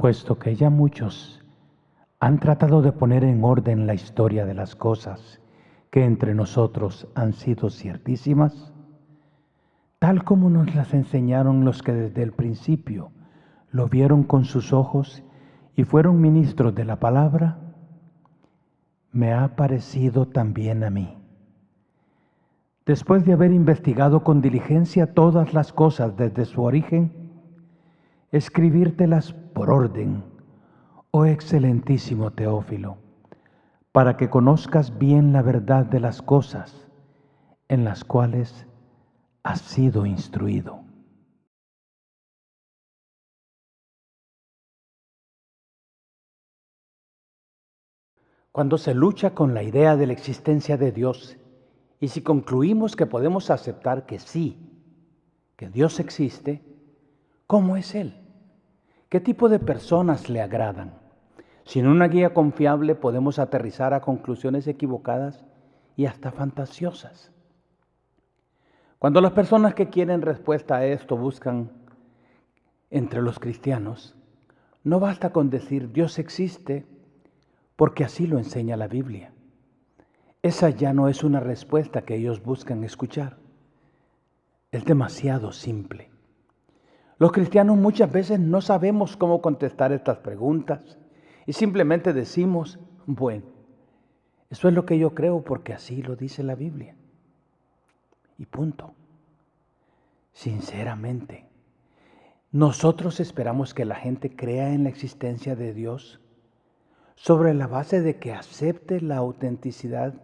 Puesto que ya muchos han tratado de poner en orden la historia de las cosas que entre nosotros han sido ciertísimas, tal como nos las enseñaron los que desde el principio lo vieron con sus ojos y fueron ministros de la palabra, me ha parecido también a mí. Después de haber investigado con diligencia todas las cosas desde su origen, escribírtelas por orden, oh excelentísimo Teófilo, para que conozcas bien la verdad de las cosas en las cuales has sido instruido. Cuando se lucha con la idea de la existencia de Dios, y si concluimos que podemos aceptar que sí, que Dios existe, ¿cómo es Él? ¿Qué tipo de personas le agradan? Sin una guía confiable podemos aterrizar a conclusiones equivocadas y hasta fantasiosas. Cuando las personas que quieren respuesta a esto buscan entre los cristianos, no basta con decir Dios existe porque así lo enseña la Biblia. Esa ya no es una respuesta que ellos buscan escuchar. Es demasiado simple. Los cristianos muchas veces no sabemos cómo contestar estas preguntas y simplemente decimos, bueno, eso es lo que yo creo porque así lo dice la Biblia. Y punto. Sinceramente, nosotros esperamos que la gente crea en la existencia de Dios sobre la base de que acepte la autenticidad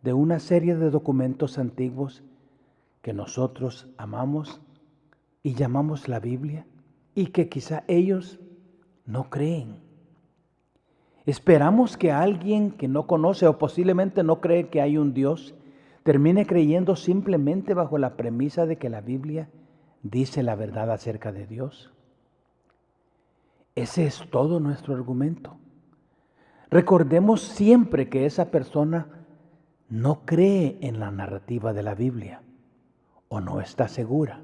de una serie de documentos antiguos que nosotros amamos y llamamos la Biblia y que quizá ellos no creen. Esperamos que alguien que no conoce o posiblemente no cree que hay un Dios termine creyendo simplemente bajo la premisa de que la Biblia dice la verdad acerca de Dios. Ese es todo nuestro argumento. Recordemos siempre que esa persona no cree en la narrativa de la Biblia o no está segura.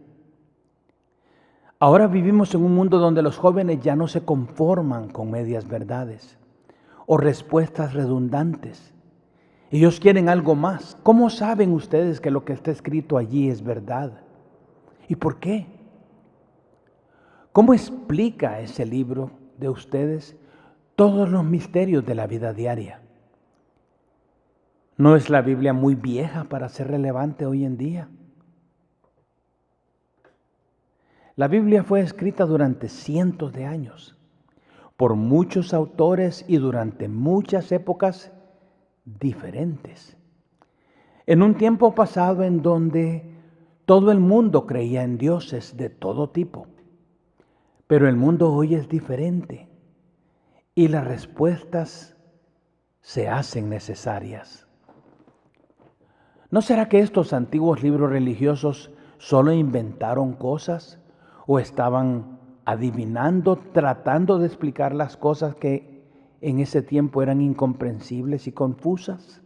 Ahora vivimos en un mundo donde los jóvenes ya no se conforman con medias verdades o respuestas redundantes. Ellos quieren algo más. ¿Cómo saben ustedes que lo que está escrito allí es verdad? ¿Y por qué? ¿Cómo explica ese libro de ustedes todos los misterios de la vida diaria? ¿No es la Biblia muy vieja para ser relevante hoy en día? La Biblia fue escrita durante cientos de años, por muchos autores y durante muchas épocas diferentes. En un tiempo pasado en donde todo el mundo creía en dioses de todo tipo, pero el mundo hoy es diferente y las respuestas se hacen necesarias. ¿No será que estos antiguos libros religiosos solo inventaron cosas o estaban adivinando, tratando de explicar las cosas que en ese tiempo eran incomprensibles y confusas?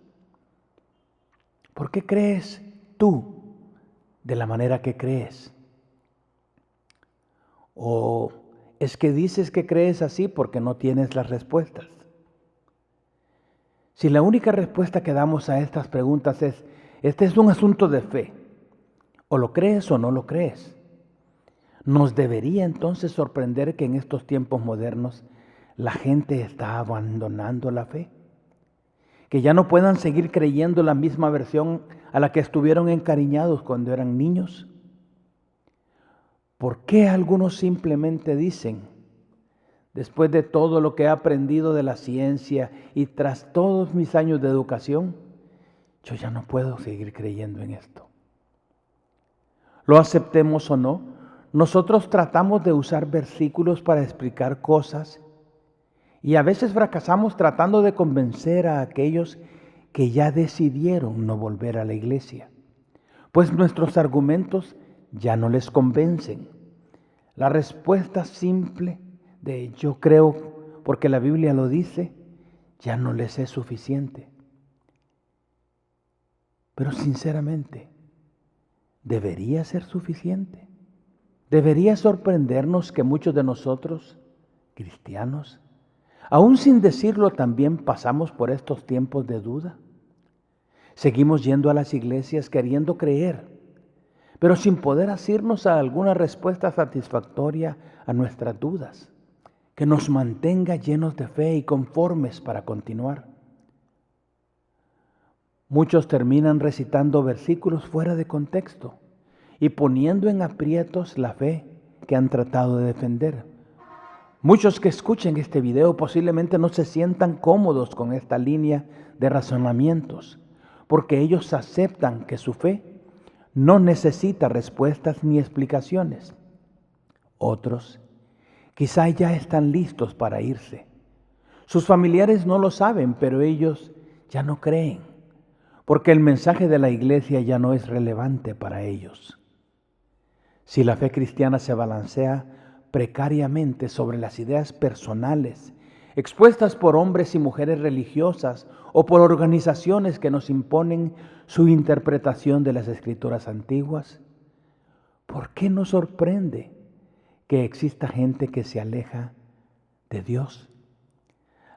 ¿Por qué crees tú de la manera que crees? ¿O es que dices que crees así porque no tienes las respuestas? Si la única respuesta que damos a estas preguntas es, este es un asunto de fe, o lo crees o no lo crees, nos debería entonces sorprender que en estos tiempos modernos la gente está abandonando la fe, que ya no puedan seguir creyendo la misma versión a la que estuvieron encariñados cuando eran niños. ¿Por qué algunos simplemente dicen, después de todo lo que he aprendido de la ciencia y tras todos mis años de educación, yo ya no puedo seguir creyendo en esto? Lo aceptemos o no, nosotros tratamos de usar versículos para explicar cosas y a veces fracasamos tratando de convencer a aquellos que ya decidieron no volver a la iglesia, pues nuestros argumentos ya no les convencen. La respuesta simple de yo creo porque la Biblia lo dice, ya no les es suficiente. Pero sinceramente, ¿debería ser suficiente? ¿Debería sorprendernos que muchos de nosotros cristianos, aún sin decirlo también pasamos por estos tiempos de duda. Seguimos yendo a las iglesias queriendo creer, pero sin poder asirnos a alguna respuesta satisfactoria a nuestras dudas, que nos mantenga llenos de fe y conformes para continuar. Muchos terminan recitando versículos fuera de contexto y poniendo en aprietos la fe que han tratado de defender. Muchos que escuchen este video posiblemente no se sientan cómodos con esta línea de razonamientos, porque ellos aceptan que su fe no necesita respuestas ni explicaciones. Otros quizá ya están listos para irse. Sus familiares no lo saben, pero ellos ya no creen, porque el mensaje de la iglesia ya no es relevante para ellos. Si la fe cristiana se balancea precariamente sobre las ideas personales, expuestas por hombres y mujeres religiosas o por organizaciones que nos imponen su interpretación de las escrituras antiguas, ¿por qué nos sorprende que exista gente que se aleja de Dios?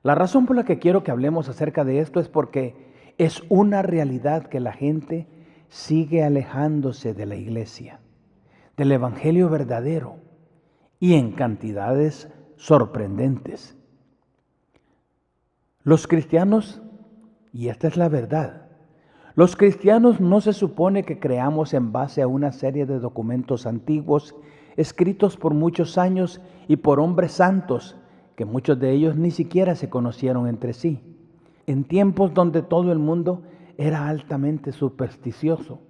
La razón por la que quiero que hablemos acerca de esto es porque es una realidad que la gente sigue alejándose de la iglesia, del evangelio verdadero, y en cantidades sorprendentes. Los cristianos, y esta es la verdad, los cristianos no se supone que creamos en base a una serie de documentos antiguos escritos por muchos años y por hombres santos, que muchos de ellos ni siquiera se conocieron entre sí, en tiempos donde todo el mundo era altamente supersticioso,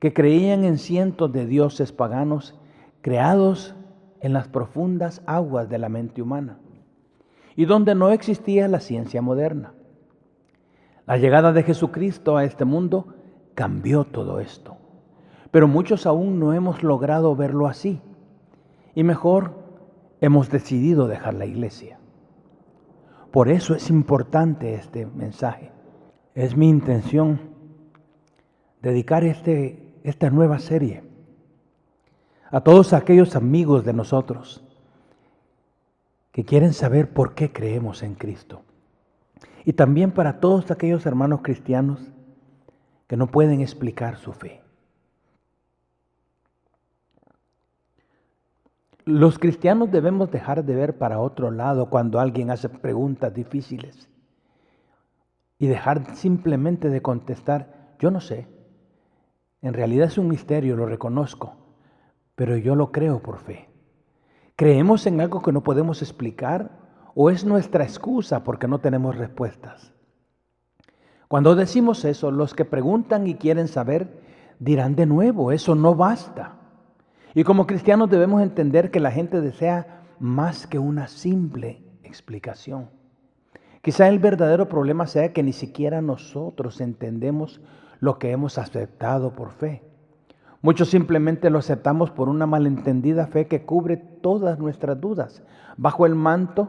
que creían en cientos de dioses paganos creados en las profundas aguas de la mente humana, y donde no existía la ciencia moderna. La llegada de Jesucristo a este mundo cambió todo esto, pero muchos aún no hemos logrado verlo así, y mejor hemos decidido dejar la iglesia. Por eso es importante este mensaje. Es mi intención dedicar esta nueva serie a todos aquellos amigos de nosotros que quieren saber por qué creemos en Cristo. Y también para todos aquellos hermanos cristianos que no pueden explicar su fe. Los cristianos debemos dejar de ver para otro lado cuando alguien hace preguntas difíciles y dejar simplemente de contestar, yo no sé. En realidad es un misterio, lo reconozco, pero yo lo creo por fe. ¿Creemos en algo que no podemos explicar o es nuestra excusa porque no tenemos respuestas? Cuando decimos eso, los que preguntan y quieren saber dirán de nuevo, eso no basta. Y como cristianos debemos entender que la gente desea más que una simple explicación. Quizá el verdadero problema sea que ni siquiera nosotros entendemos lo que hemos aceptado por fe. Muchos simplemente lo aceptamos por una malentendida fe que cubre todas nuestras dudas bajo el manto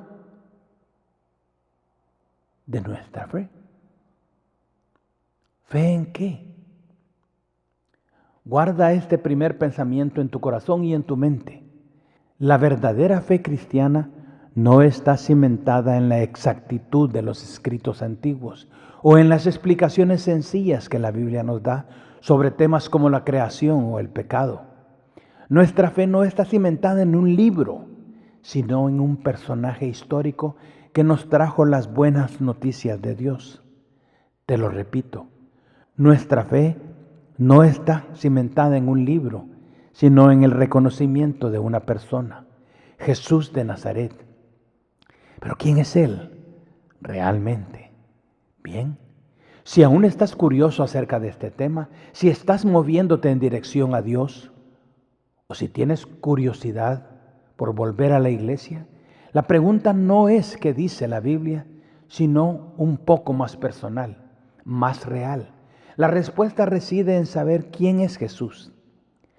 de nuestra fe. ¿Fe en qué? Guarda este primer pensamiento en tu corazón y en tu mente. La verdadera fe cristiana no está cimentada en la exactitud de los escritos antiguos o en las explicaciones sencillas que la Biblia nos da sobre temas como la creación o el pecado. Nuestra fe no está cimentada en un libro, sino en un personaje histórico que nos trajo las buenas noticias de Dios. Te lo repito, nuestra fe no está cimentada en un libro, sino en el reconocimiento de una persona, Jesús de Nazaret. ¿Pero quién es Él realmente? Bien, si aún estás curioso acerca de este tema, si estás moviéndote en dirección a Dios, o si tienes curiosidad por volver a la iglesia, la pregunta no es qué dice la Biblia, sino un poco más personal, más real. La respuesta reside en saber quién es Jesús.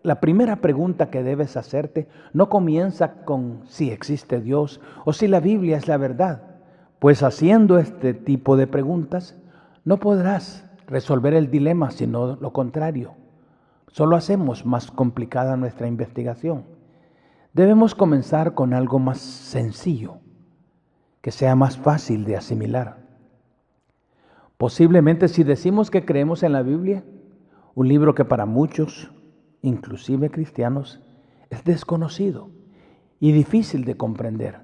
La primera pregunta que debes hacerte no comienza con si existe Dios o si la Biblia es la verdad, pues haciendo este tipo de preguntas no podrás resolver el dilema, sino lo contrario. Solo hacemos más complicada nuestra investigación. Debemos comenzar con algo más sencillo, que sea más fácil de asimilar. Posiblemente si decimos que creemos en la Biblia, un libro que para muchos, inclusive cristianos, es desconocido y difícil de comprender,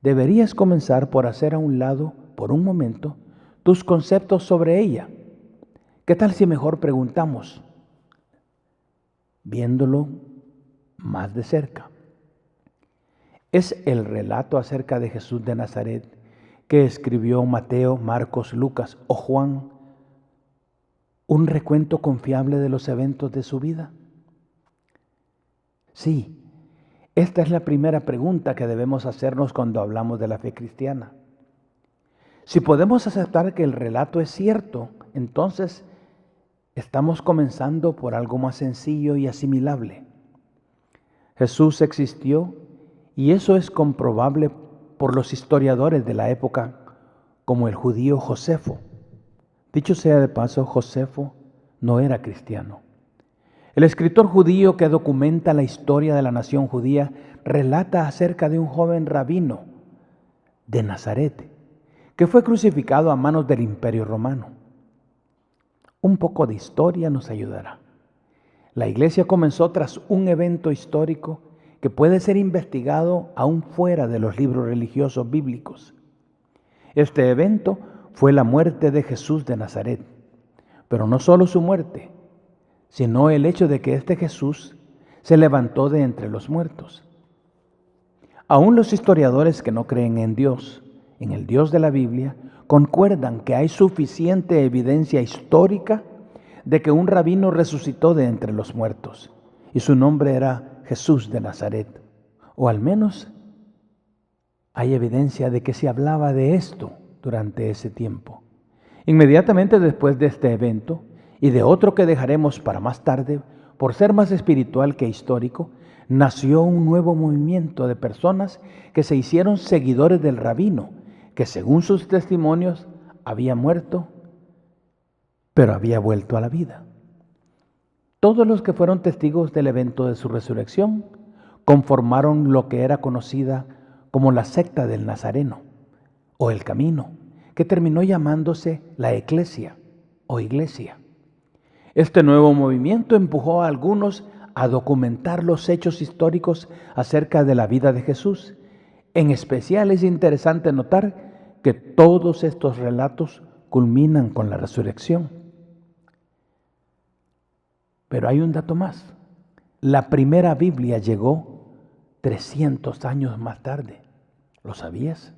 deberías comenzar por hacer a un lado, por un momento, tus conceptos sobre ella. ¿Qué tal si mejor preguntamos, viéndolo más de cerca? ¿Es el relato acerca de Jesús de Nazaret que escribió Mateo, Marcos, Lucas o Juan un recuento confiable de los eventos de su vida? Sí, esta es la primera pregunta que debemos hacernos cuando hablamos de la fe cristiana. Si podemos aceptar que el relato es cierto, entonces estamos comenzando por algo más sencillo y asimilable. Jesús existió y eso es comprobable por los historiadores de la época, como el judío Josefo. Dicho sea de paso, Josefo no era cristiano. El escritor judío que documenta la historia de la nación judía relata acerca de un joven rabino de Nazaret que fue crucificado a manos del Imperio Romano. Un poco de historia nos ayudará. La iglesia comenzó tras un evento histórico que puede ser investigado aún fuera de los libros religiosos bíblicos. Este evento fue la muerte de Jesús de Nazaret, pero no solo su muerte, sino el hecho de que este Jesús se levantó de entre los muertos. Aún los historiadores que no creen en Dios, en el Dios de la Biblia, concuerdan que hay suficiente evidencia histórica de que un rabino resucitó de entre los muertos, y su nombre era Jesús de Nazaret. O al menos hay evidencia de que se hablaba de esto durante ese tiempo. Inmediatamente después de este evento, y de otro que dejaremos para más tarde, por ser más espiritual que histórico, nació un nuevo movimiento de personas que se hicieron seguidores del rabino, que según sus testimonios había muerto, pero había vuelto a la vida. Todos los que fueron testigos del evento de su resurrección conformaron lo que era conocida como la secta del Nazareno o el Camino, que terminó llamándose la Eclesia o Iglesia. Este nuevo movimiento empujó a algunos a documentar los hechos históricos acerca de la vida de Jesús. En especial es interesante notar que todos estos relatos culminan con la resurrección. Pero hay un dato más. La primera Biblia llegó 300 años más tarde. ¿Lo sabías?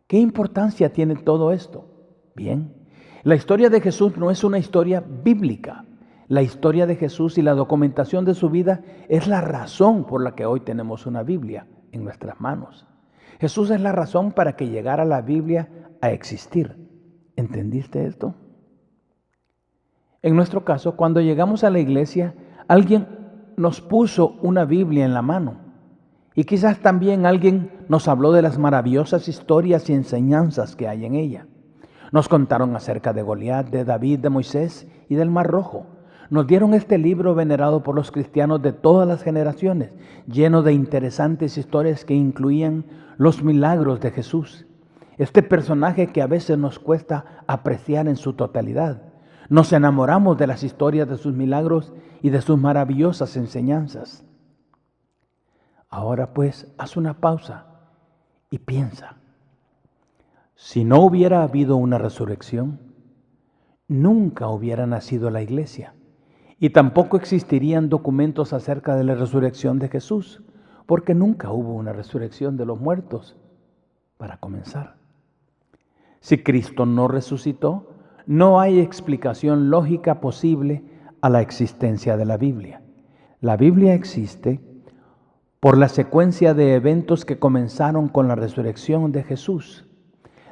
¿Qué importancia tiene todo esto? Bien, la historia de Jesús no es una historia bíblica. La historia de Jesús y la documentación de su vida es la razón por la que hoy tenemos una Biblia en nuestras manos. Jesús es la razón para que llegara la Biblia a existir. ¿Entendiste esto? En nuestro caso, cuando llegamos a la iglesia, alguien nos puso una Biblia en la mano. Y quizás también alguien nos habló de las maravillosas historias y enseñanzas que hay en ella. Nos contaron acerca de Goliat, de David, de Moisés y del Mar Rojo. Nos dieron este libro venerado por los cristianos de todas las generaciones, lleno de interesantes historias que incluían los milagros de Jesús. Este personaje que a veces nos cuesta apreciar en su totalidad. Nos enamoramos de las historias de sus milagros y de sus maravillosas enseñanzas. Ahora pues, haz una pausa y piensa. Si no hubiera habido una resurrección, nunca hubiera nacido la iglesia y tampoco existirían documentos acerca de la resurrección de Jesús, porque nunca hubo una resurrección de los muertos, para comenzar. Si Cristo no resucitó, no hay explicación lógica posible a la existencia de la Biblia. La Biblia existe por la secuencia de eventos que comenzaron con la resurrección de Jesús,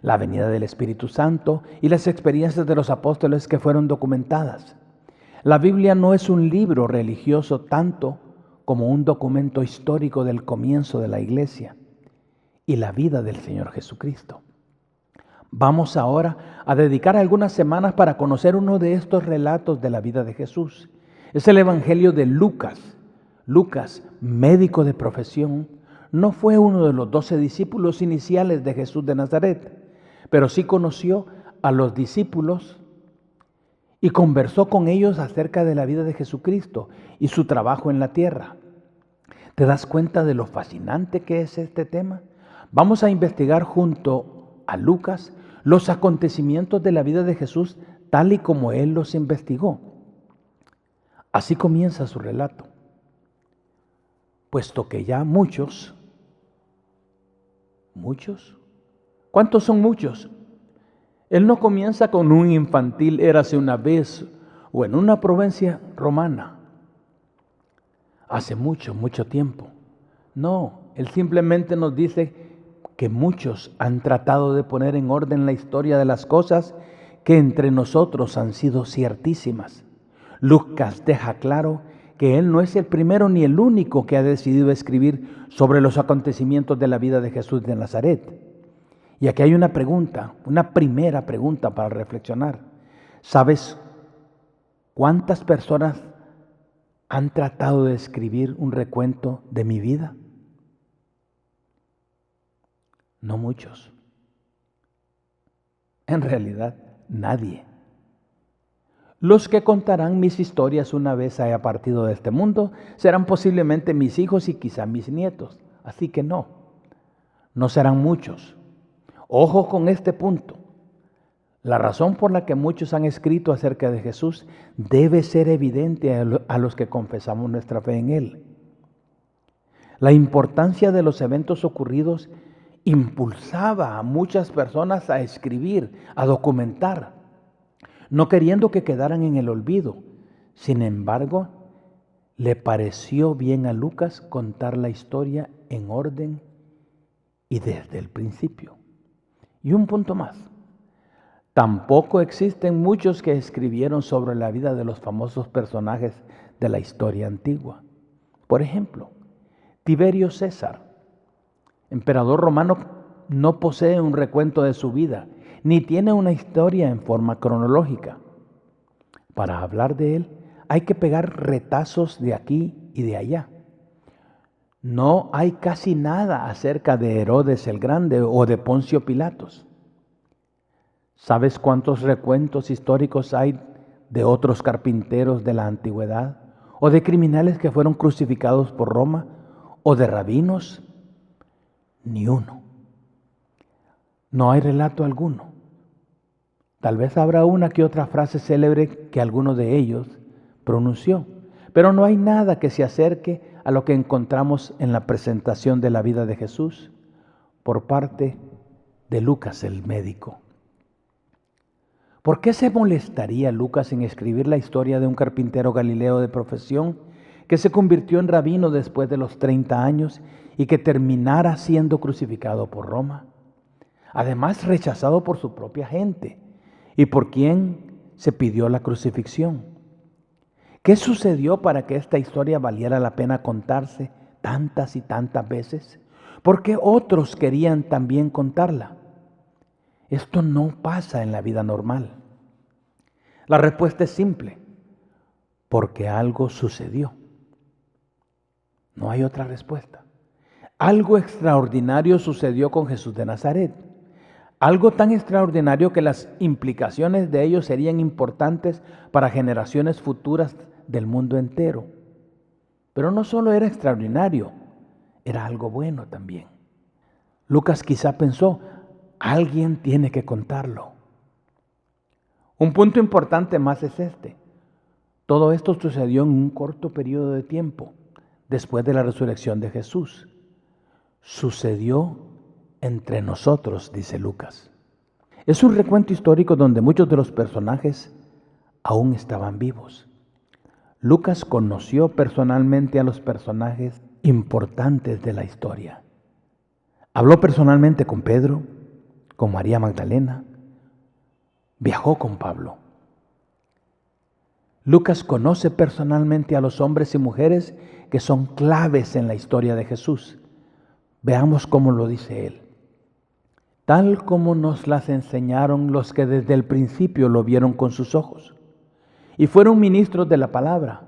la venida del Espíritu Santo y las experiencias de los apóstoles que fueron documentadas. La Biblia no es un libro religioso tanto como un documento histórico del comienzo de la iglesia y la vida del Señor Jesucristo. Vamos ahora a dedicar algunas semanas para conocer uno de estos relatos de la vida de Jesús. Es el Evangelio de Lucas. Lucas, médico de profesión, no fue uno de los 12 discípulos iniciales de Jesús de Nazaret, pero sí conoció a los discípulos y conversó con ellos acerca de la vida de Jesucristo y su trabajo en la tierra. ¿Te das cuenta de lo fascinante que es este tema? Vamos a investigar junto a Lucas los acontecimientos de la vida de Jesús tal y como él los investigó. Así comienza su relato. Puesto que ya muchos, ¿cuántos son muchos? Él no comienza con un infantil érase una vez o en una provincia romana, hace mucho tiempo. No, él simplemente nos dice que muchos han tratado de poner en orden la historia de las cosas que entre nosotros han sido ciertísimas. Lucas deja claro que él no es el primero ni el único que ha decidido escribir sobre los acontecimientos de la vida de Jesús de Nazaret. Y aquí hay una pregunta, una primera pregunta para reflexionar. ¿Sabes cuántas personas han tratado de escribir un recuento de mi vida? No muchos. En realidad, nadie. Los que contarán mis historias una vez haya partido de este mundo serán posiblemente mis hijos y quizá mis nietos. Así que no serán muchos. Ojo con este punto. La razón por la que muchos han escrito acerca de Jesús debe ser evidente a los que confesamos nuestra fe en Él. La importancia de los eventos ocurridos impulsaba a muchas personas a escribir, a documentar, no queriendo que quedaran en el olvido. Sin embargo, le pareció bien a Lucas contar la historia en orden y desde el principio. Y un punto más. Tampoco existen muchos que escribieron sobre la vida de los famosos personajes de la historia antigua. Por ejemplo, Tiberio César, emperador romano, no posee un recuento de su vida, ni tiene una historia en forma cronológica. Para hablar de él, hay que pegar retazos de aquí y de allá. No hay casi nada acerca de Herodes el Grande o de Poncio Pilatos. ¿Sabes cuántos recuentos históricos hay de otros carpinteros de la antigüedad? ¿O de criminales que fueron crucificados por Roma? ¿O de rabinos? Ni uno. No hay relato alguno. Tal vez habrá una que otra frase célebre que alguno de ellos pronunció, pero no hay nada que se acerque a lo que encontramos en la presentación de la vida de Jesús por parte de Lucas el médico. ¿Por qué se molestaría Lucas en escribir la historia de un carpintero galileo de profesión que se convirtió en rabino después de los 30 años y que terminara siendo crucificado por Roma? Además, rechazado por su propia gente y por quien se pidió la crucifixión. ¿Qué sucedió para que esta historia valiera la pena contarse tantas y tantas veces? ¿Por qué otros querían también contarla? Esto no pasa en la vida normal. La respuesta es simple: porque algo sucedió. No hay otra respuesta. Algo extraordinario sucedió con Jesús de Nazaret. Algo tan extraordinario que las implicaciones de ello serían importantes para generaciones futuras del mundo entero. Pero no solo era extraordinario, era algo bueno también. Lucas quizá pensó, alguien tiene que contarlo. Un punto importante más es este. Todo esto sucedió en un corto periodo de tiempo, después de la resurrección de Jesús. Sucedió entre nosotros, dice Lucas. Es un recuento histórico donde muchos de los personajes aún estaban vivos. Lucas conoció personalmente a los personajes importantes de la historia. Habló personalmente con Pedro, con María Magdalena, viajó con Pablo. Lucas conoce personalmente a los hombres y mujeres que son claves en la historia de Jesús. Veamos cómo lo dice él. Tal como nos las enseñaron los que desde el principio lo vieron con sus ojos y fueron ministros de la palabra.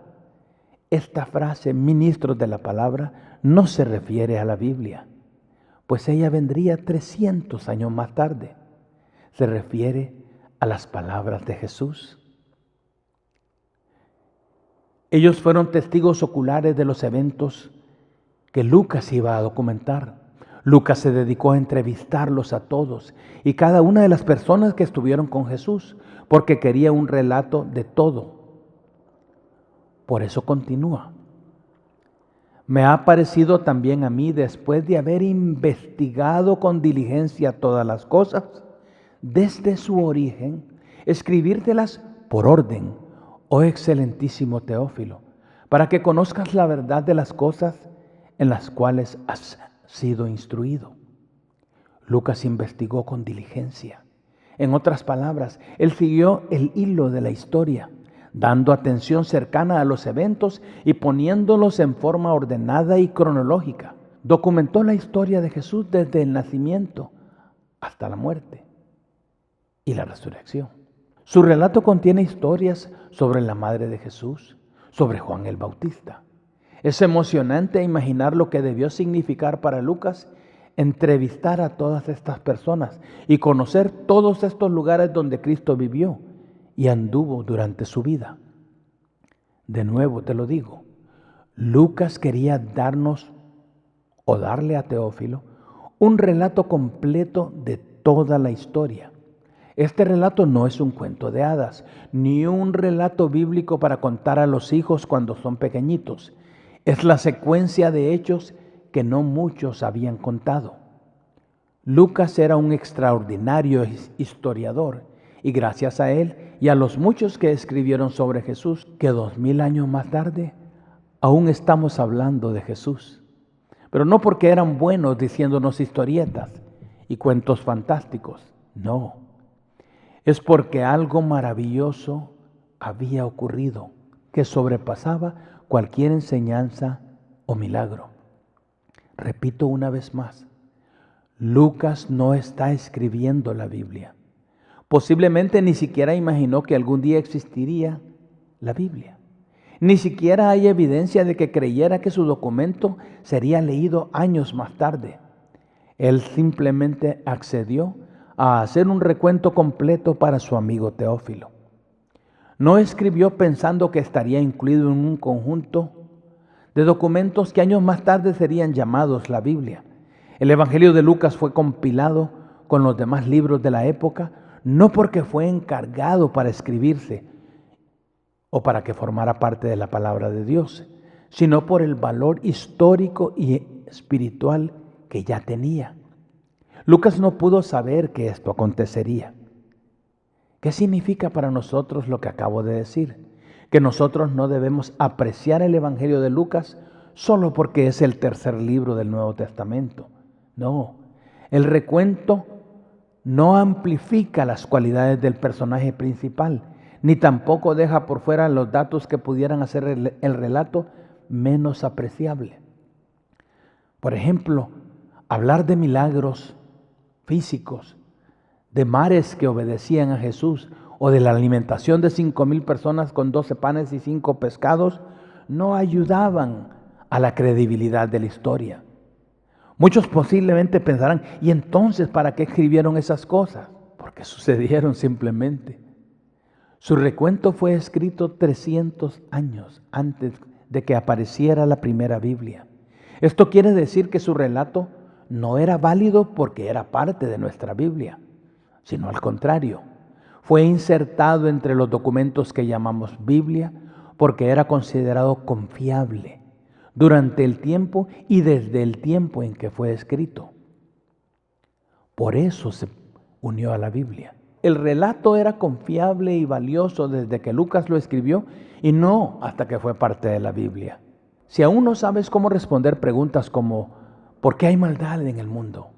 esta frase, ministros de la palabra, no se refiere a la Biblia, pues ella vendría 300 años más tarde. Se refiere a las palabras de Jesús. Ellos fueron testigos oculares de los eventos que Lucas iba a documentar. Lucas se dedicó a entrevistarlos a todos y cada una de las personas que estuvieron con Jesús, porque quería un relato de todo. Por eso continúa. Me ha parecido también a mí, después de haber investigado con diligencia todas las cosas, desde su origen, escribírtelas por orden, oh excelentísimo Teófilo, para que conozcas la verdad de las cosas en las cuales has sido instruido. Lucas investigó con diligencia. En otras palabras, él siguió el hilo de la historia, dando atención cercana a los eventos y poniéndolos en forma ordenada y cronológica. Documentó la historia de Jesús desde el nacimiento hasta la muerte y la resurrección. Su relato contiene historias sobre la madre de Jesús, sobre Juan el Bautista. Es emocionante imaginar lo que debió significar para Lucas entrevistar a todas estas personas y conocer todos estos lugares donde Cristo vivió y anduvo durante su vida. De nuevo te lo digo, Lucas quería darnos o darle a Teófilo un relato completo de toda la historia. Este relato no es un cuento de hadas, ni un relato bíblico para contar a los hijos cuando son pequeñitos. Es la secuencia de hechos que no muchos habían contado. Lucas era un extraordinario historiador y gracias a él y a los muchos que escribieron sobre Jesús, que 2000 años más tarde aún estamos hablando de Jesús. Pero no porque eran buenos diciéndonos historietas y cuentos fantásticos, no. Es porque algo maravilloso había ocurrido que sobrepasaba cualquier enseñanza o milagro. Repito una vez más, Lucas no está escribiendo la Biblia. Posiblemente ni siquiera imaginó que algún día existiría la Biblia. Ni siquiera hay evidencia de que creyera que su documento sería leído años más tarde. Él simplemente accedió a hacer un recuento completo para su amigo Teófilo. No escribió pensando que estaría incluido en un conjunto de documentos que años más tarde serían llamados la Biblia. El Evangelio de Lucas fue compilado con los demás libros de la época, no porque fue encargado para escribirse o para que formara parte de la palabra de Dios, sino por el valor histórico y espiritual que ya tenía. Lucas no pudo saber que esto acontecería. ¿Qué significa para nosotros lo que acabo de decir? Que nosotros no debemos apreciar el Evangelio de Lucas solo porque es el tercer libro del Nuevo Testamento. No, el recuento no amplifica las cualidades del personaje principal, ni tampoco deja por fuera los datos que pudieran hacer el relato menos apreciable. Por ejemplo, hablar de milagros físicos, de mares que obedecían a Jesús o de la alimentación de 5,000 personas con 12 panes y 5 pescados, no ayudaban a la credibilidad de la historia. Muchos posiblemente pensarán, ¿y entonces para qué escribieron esas cosas? Porque sucedieron simplemente. Su recuento fue escrito 300 años antes de que apareciera la primera Biblia. Esto quiere decir que su relato no era válido porque era parte de nuestra Biblia, sino al contrario. Fue insertado entre los documentos que llamamos Biblia porque era considerado confiable durante el tiempo y desde el tiempo en que fue escrito. Por eso se unió a la Biblia. El relato era confiable y valioso desde que Lucas lo escribió y no hasta que fue parte de la Biblia. Si aún no sabes cómo responder preguntas como ¿por qué hay maldad en el mundo?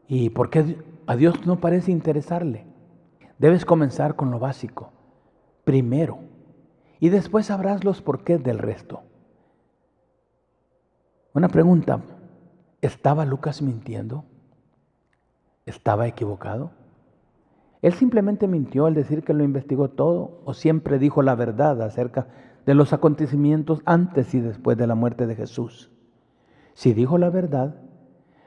¿Y por qué a Dios no parece interesarle? Debes comenzar con lo básico, primero, y después sabrás los porqués del resto. Una pregunta, ¿estaba Lucas mintiendo? ¿Estaba equivocado? ¿Él simplemente mintió al decir que lo investigó todo o siempre dijo la verdad acerca de los acontecimientos antes y después de la muerte de Jesús. Si dijo la verdad,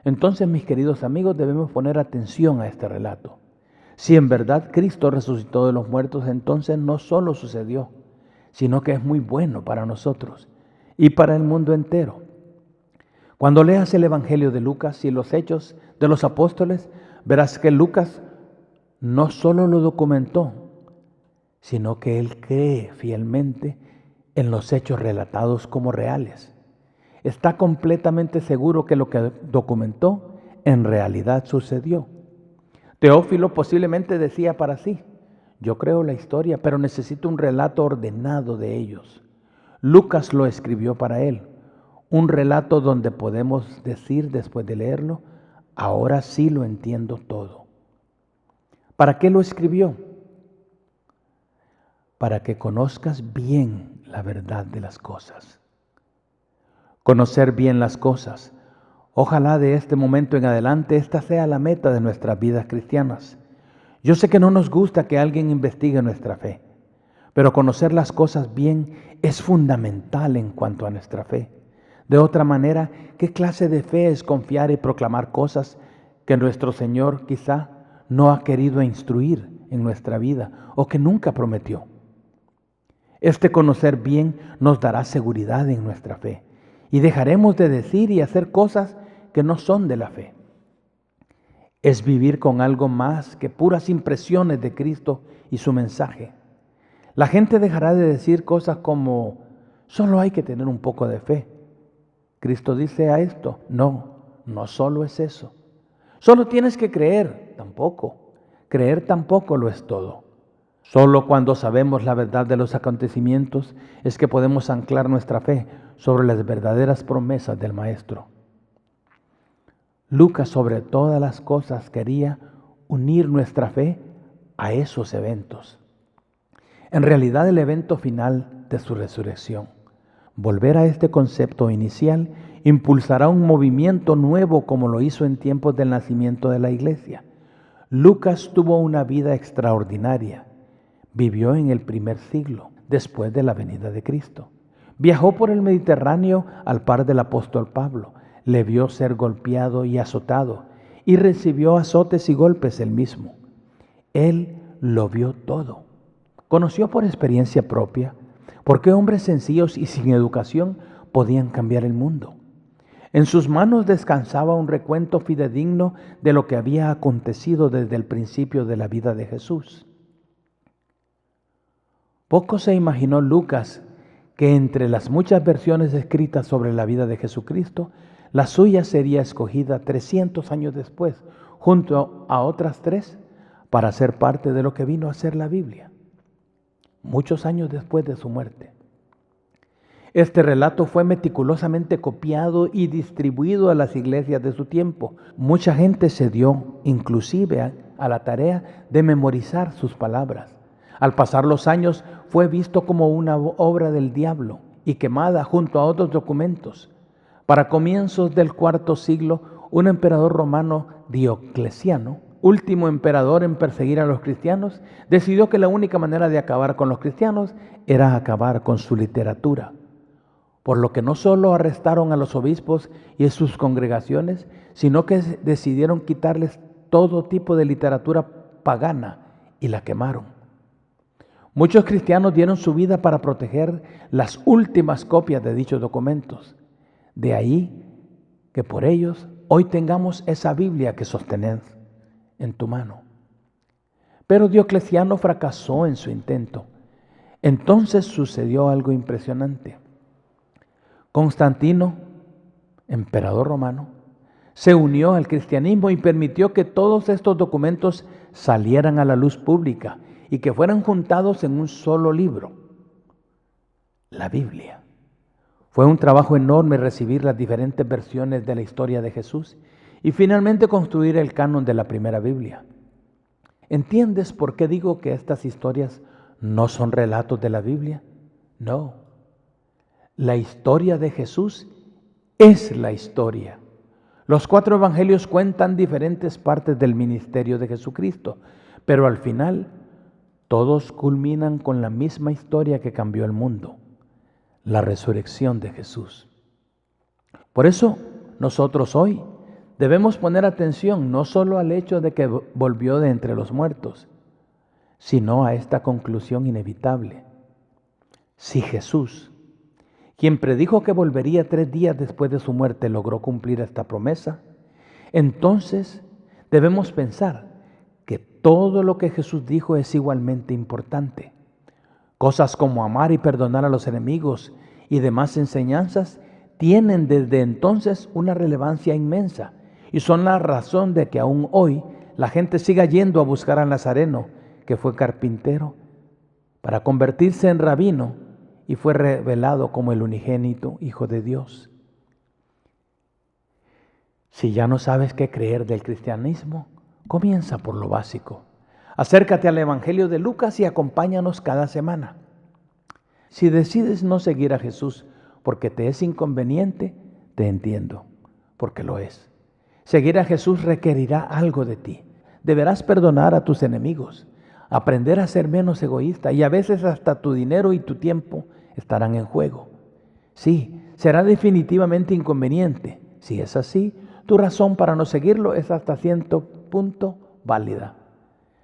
entonces, mis queridos amigos, debemos poner atención a este relato. Si en verdad Cristo resucitó de los muertos, entonces no solo sucedió, sino que es muy bueno para nosotros y para el mundo entero. Cuando leas el Evangelio de Lucas y los Hechos de los Apóstoles, verás que Lucas no solo lo documentó, sino que él cree fielmente en los hechos relatados como reales. Está completamente seguro que lo que documentó en realidad sucedió. Teófilo posiblemente decía para sí: yo creo la historia, pero necesito un relato ordenado de ellos. Lucas lo escribió para él, un relato donde podemos decir después de leerlo: ahora sí lo entiendo todo. ¿Para qué lo escribió? Para que conozcas bien la verdad de las cosas. Conocer bien las cosas. Ojalá de este momento en adelante esta sea la meta de nuestras vidas cristianas. Yo sé que no nos gusta que alguien investigue nuestra fe, pero conocer las cosas bien es fundamental en cuanto a nuestra fe. De otra manera, ¿qué clase de fe es confiar y proclamar cosas que nuestro Señor quizá no ha querido instruir en nuestra vida o que nunca prometió? Este conocer bien nos dará seguridad en nuestra fe y dejaremos de decir y hacer cosas que no son de la fe. Es vivir con algo más que puras impresiones de Cristo y su mensaje. La gente dejará de decir cosas como: solo hay que tener un poco de fe. Cristo dice a esto: no solo es eso. Solo tienes que creer, tampoco. Creer tampoco lo es todo. Solo cuando sabemos la verdad de los acontecimientos es que podemos anclar nuestra fe sobre las verdaderas promesas del Maestro. Lucas, sobre todas las cosas, quería unir nuestra fe a esos eventos. En realidad, el evento final de su resurrección. Volver a este concepto inicial impulsará un movimiento nuevo como lo hizo en tiempos del nacimiento de la iglesia. Lucas tuvo una vida extraordinaria. Vivió en el primer siglo, después de la venida de Cristo. Viajó por el Mediterráneo al par del apóstol Pablo. Le vio ser golpeado y azotado, y recibió azotes y golpes él mismo. Él lo vio todo. Conoció por experiencia propia por qué hombres sencillos y sin educación podían cambiar el mundo. En sus manos descansaba un recuento fidedigno de lo que había acontecido desde el principio de la vida de Jesús. Poco se imaginó Lucas que entre las muchas versiones escritas sobre la vida de Jesucristo, la suya sería escogida 300 años después, junto a otras 3, para ser parte de lo que vino a ser la Biblia, muchos años después de su muerte. Este relato fue meticulosamente copiado y distribuido a las iglesias de su tiempo. Mucha gente se dio inclusive a la tarea de memorizar sus palabras. Al pasar los años fue visto como una obra del diablo y quemada junto a otros documentos. Para comienzos del IV siglo, un emperador romano, Diocleciano, último emperador en perseguir a los cristianos, decidió que la única manera de acabar con los cristianos era acabar con su literatura. Por lo que no solo arrestaron a los obispos y a sus congregaciones, sino que decidieron quitarles todo tipo de literatura pagana y la quemaron. Muchos cristianos dieron su vida para proteger las últimas copias de dichos documentos. De ahí que por ellos hoy tengamos esa Biblia que sostenés en tu mano. Pero Diocleciano fracasó en su intento. Entonces sucedió algo impresionante. Constantino, emperador romano, se unió al cristianismo y permitió que todos estos documentos salieran a la luz pública y que fueran juntados en un solo libro, la Biblia. Fue un trabajo enorme recibir las diferentes versiones de la historia de Jesús y finalmente construir el canon de la primera Biblia. ¿Entiendes por qué digo que estas historias no son relatos de la Biblia? No. La historia de Jesús es la historia. Los 4 evangelios cuentan diferentes partes del ministerio de Jesucristo, pero al final todos culminan con la misma historia que cambió el mundo. la resurrección de Jesús. Por eso nosotros hoy debemos poner atención no solo al hecho de que volvió de entre los muertos, sino a esta conclusión inevitable. Si Jesús, quien predijo que volvería 3 días después de su muerte, logró cumplir esta promesa, entonces debemos pensar que todo lo que Jesús dijo es igualmente importante. Cosas como amar y perdonar a los enemigos y demás enseñanzas tienen desde entonces una relevancia inmensa y son la razón de que aún hoy la gente siga yendo a buscar al Nazareno, que fue carpintero, para convertirse en rabino y fue revelado como el unigénito Hijo de Dios. Si ya no sabes qué creer del cristianismo, comienza por lo básico. Acércate al Evangelio de Lucas y acompáñanos cada semana. Si decides no seguir a Jesús porque te es inconveniente, te entiendo, porque lo es. Seguir a Jesús requerirá algo de ti. Deberás perdonar a tus enemigos, aprender a ser menos egoísta y a veces hasta tu dinero y tu tiempo estarán en juego. Sí, será definitivamente inconveniente. Si es así, tu razón para no seguirlo es hasta cierto punto válida.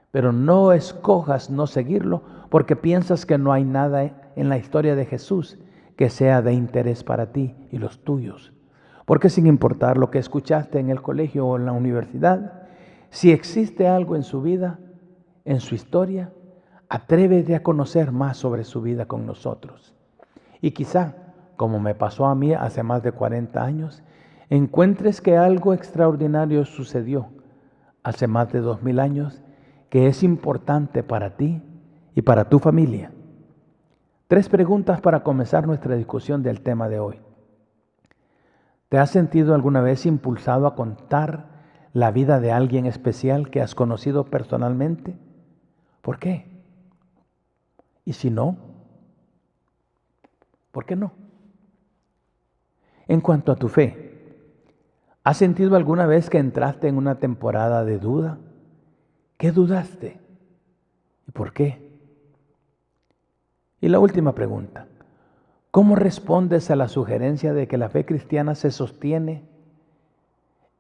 Pero no escojas no seguirlo porque piensas que no hay nada en la historia de Jesús que sea de interés para ti y los tuyos. Porque sin importar lo que escuchaste en el colegio o en la universidad, si existe algo en su vida, en su historia, atrévete a conocer más sobre su vida con nosotros. Y quizá, como me pasó a mí hace más de 40 años, encuentres que algo extraordinario sucedió hace más de 2000 años que es importante para ti y para tu familia. 3 preguntas para comenzar nuestra discusión del tema de hoy. ¿Te has sentido alguna vez impulsado a contar la vida de alguien especial que has conocido personalmente? ¿Por qué? Y si no, ¿por qué no? En cuanto a tu fe, ¿has sentido alguna vez que entraste en una temporada de duda? ¿Qué dudaste? ¿Y por qué? Y la última pregunta, ¿cómo respondes a la sugerencia de que la fe cristiana se sostiene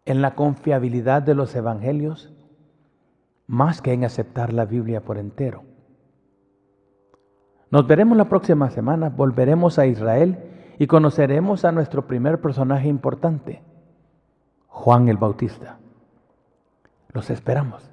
en la confiabilidad de los evangelios más que en aceptar la Biblia por entero? Nos veremos la próxima semana, volveremos a Israel y conoceremos a nuestro primer personaje importante, Juan el Bautista. Los esperamos.